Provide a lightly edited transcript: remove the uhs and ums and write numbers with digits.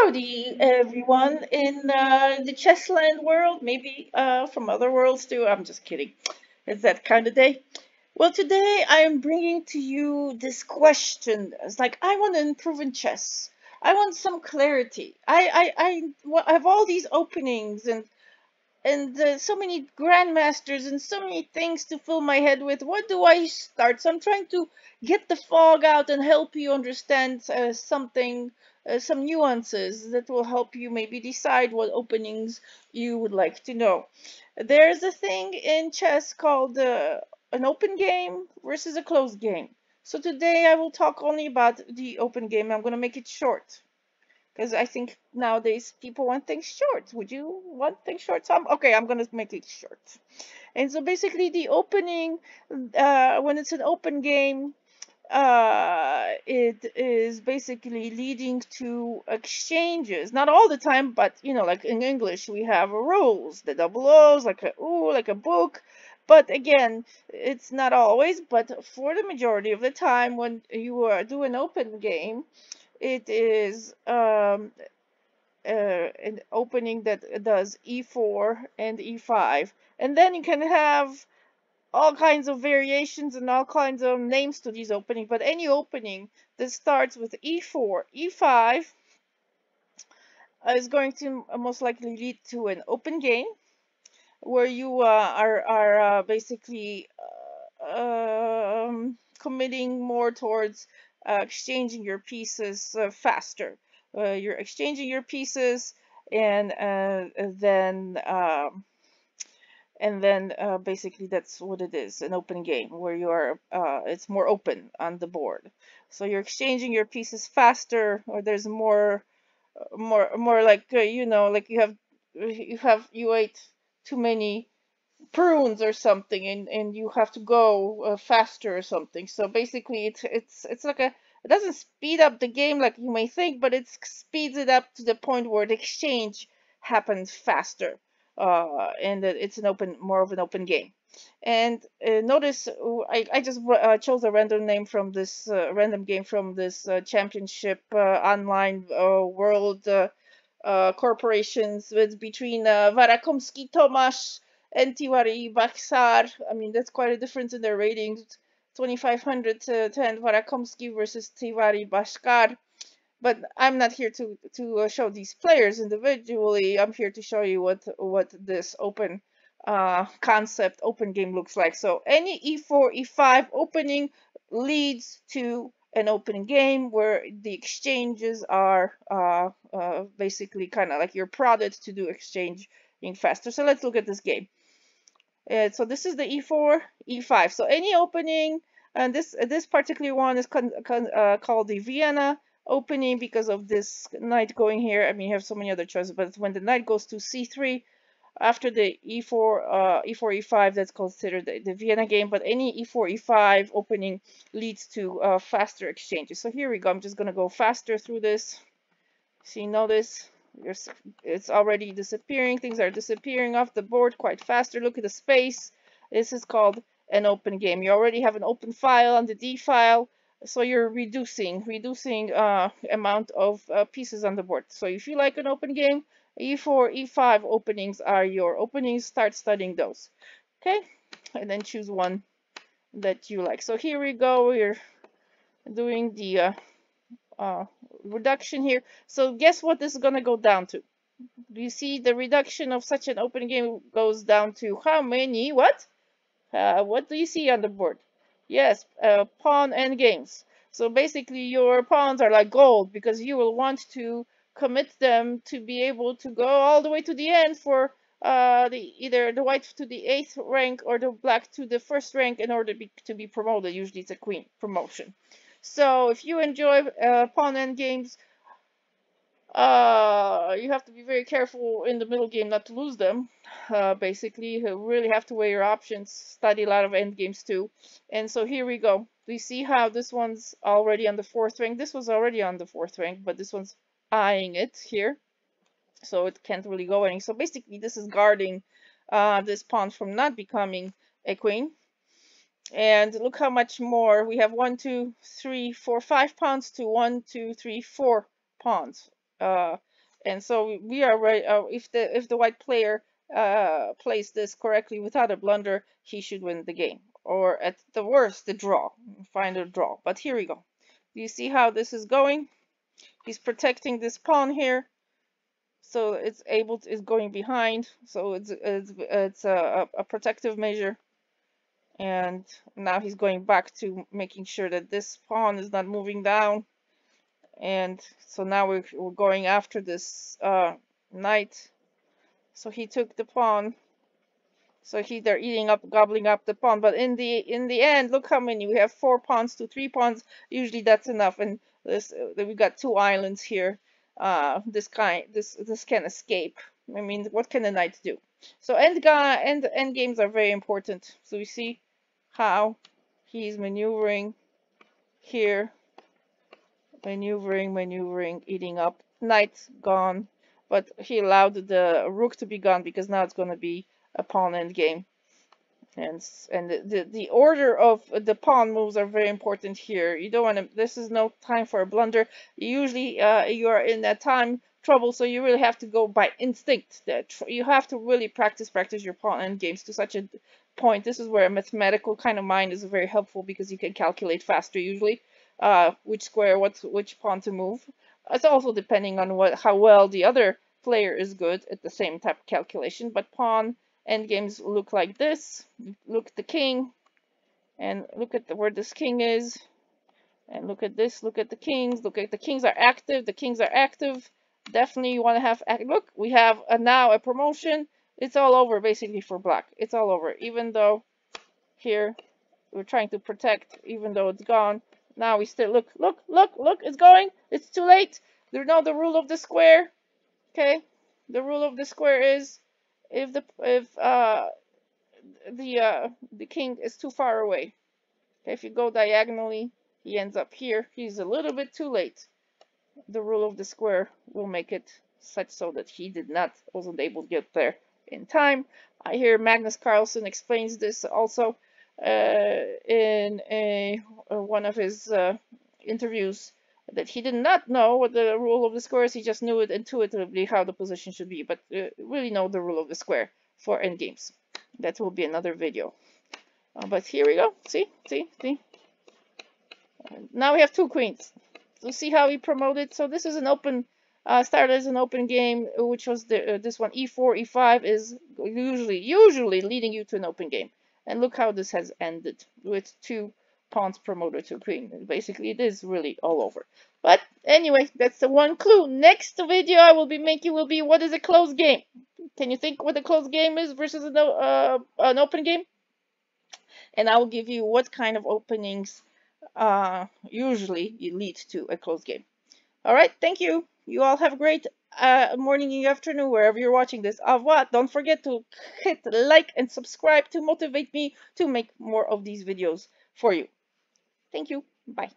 Howdy, everyone in the Chessland world, maybe from other worlds too. I'm just kidding. It's that kind of day. Well, today I am bringing to you this question. It's like I want to improve in chess. I want some clarity. I have all these openings and so many grandmasters and so many things to fill my head with. What do I start? So I'm trying to get the fog out and help you understand something, some nuances that will help you maybe decide what openings you would like to know. There's a thing in chess called an open game versus a closed game. So today I will talk only about the open game. I'm going to make it short because I think nowadays people want things short. Would you want things short, Tom? Okay, I'm gonna make it short. And so basically, the opening, when it's an open game, it is basically leading to exchanges. Not all the time, but like in English, we have rules, the double O's, like a ooh, like a book. But again, it's not always. But for the majority of the time, when you do an open game, it is an opening that does e4 and e5, and then you can have all kinds of variations and all kinds of names to these openings. But any opening that starts with e4, e5 is going to most likely lead to an open game where you are basically committing more towards exchanging your pieces faster. You're exchanging your pieces, and then basically that's what it is, an open game where you are it's more open on the board. So you're exchanging your pieces faster, or there's more like like you ate too many prunes or something, and you have to go faster or something. So basically it's like it doesn't speed up the game like you may think, but it speeds it up to the point where the exchange happens faster, and that it's more of an open game. And notice I just chose a random name from this random game from this championship online world corporations with between Varakomsky Tomasz and Tiwari Baksar. I mean, that's quite a difference in their ratings. 2,500 to 10 Varakomsky versus Tiwari Bashkar. But I'm not here to show these players individually. I'm here to show you what this open concept, open game looks like. So any e4, e5 opening leads to an open game where the exchanges are basically kind of like you're prodded to do exchanging faster. So let's look at this game. So this is the e4, e5. So any opening, and this particular one is called the Vienna opening because of this knight going here. I mean, you have so many other choices, but when the knight goes to c3 after the e4, e5, that's considered the Vienna game. But any e4, e5 opening leads to faster exchanges. So here we go. I'm just going to go faster through this. See, notice it's already disappearing. Things are disappearing off the board quite faster. Look at the space. This is called an open game. You already have an open file on the D file, so you're reducing amount of pieces on the board. So if you like an open game, e4, e5 openings are your openings. Start studying those. Okay, and then choose one that you like. So here we go. We're doing the reduction here. So guess what this is going to go down to? Do you see the reduction of such an open game goes down to how many? What do you see on the board? Yes, pawn endgames. So basically your pawns are like gold because you will want to commit them to be able to go all the way to the end for either the white to the 8th rank or the black to the 1st rank in order to be promoted. Usually it's a queen promotion. So if you enjoy pawn endgames, you have to be very careful in the middle game not to lose them. Basically, you really have to weigh your options, study a lot of endgames too. And so here we go. Do you see how this one's already on the 4th rank? This was already on the 4th rank, but this one's eyeing it here. So it can't really go any. So basically, this is guarding this pawn from not becoming a queen. And look how much more we have: 1, 2, 3, 4, 5 pawns to 1, 2, 3, 4 pawns. And so we are right. If the white player plays this correctly without a blunder, he should win the game, or at the worst, the draw. Find a draw. But here we go. Do you see how this is going? He's protecting this pawn here, so it's going behind. So it's a protective measure. And now he's going back to making sure that this pawn is not moving down. And so now we're going after this knight. So he took the pawn. So they're eating up, gobbling up the pawn. But in the end, look how many we have: 4 pawns to 3 pawns. Usually that's enough. And this we've got 2 islands here. This can escape. I mean, what can the knight do? So end games are very important. So you see how he's maneuvering here, maneuvering, eating up. Knight gone, but he allowed the rook to be gone because now it's going to be a pawn end game. And the order of the pawn moves are very important here. You don't want to. This is no time for a blunder. Usually, you are in that time trouble, so you really have to go by instinct. You have to really practice your pawn end games to such a point. This is where a mathematical kind of mind is very helpful, because you can calculate faster usually which square, which pawn to move. It's also depending on how well the other player is good at the same type of calculation. But pawn endgames look like this. Look at the king, and look at where this king is, and look at this. Look at the kings. Look at the kings are active. The kings are active. Definitely you want to have. Look, we have now a promotion. It's all over basically for black. It's all over. Even though here we're trying to protect, even though it's gone. Now we still look. It's going. It's too late. You know the rule of the square. Okay, the rule of the square is if the king is too far away. Okay, if you go diagonally, he ends up here. He's a little bit too late. The rule of the square will make it such so that he wasn't able to get there in time. I hear Magnus Carlsen explains this also in one of his interviews, that he did not know what the rule of the square is. He just knew it intuitively how the position should be, but really know the rule of the square for endgames. That will be another video. But here we go. See. Now we have 2 queens. So see how he promoted. So this is an open. Started as an open game, which was this one. E4, E5 is usually leading you to an open game. And look how this has ended with 2 pawns promoted to queen. Basically, it is really all over. But anyway, that's the one clue. Next video I will be making will be, what is a closed game? Can you think what a closed game is versus an open game? And I will give you what kind of openings usually lead to a closed game. All right, thank you. You all have a great morning and afternoon wherever you're watching this. Au revoir. Don't forget to hit like and subscribe to motivate me to make more of these videos for you. Thank you. Bye.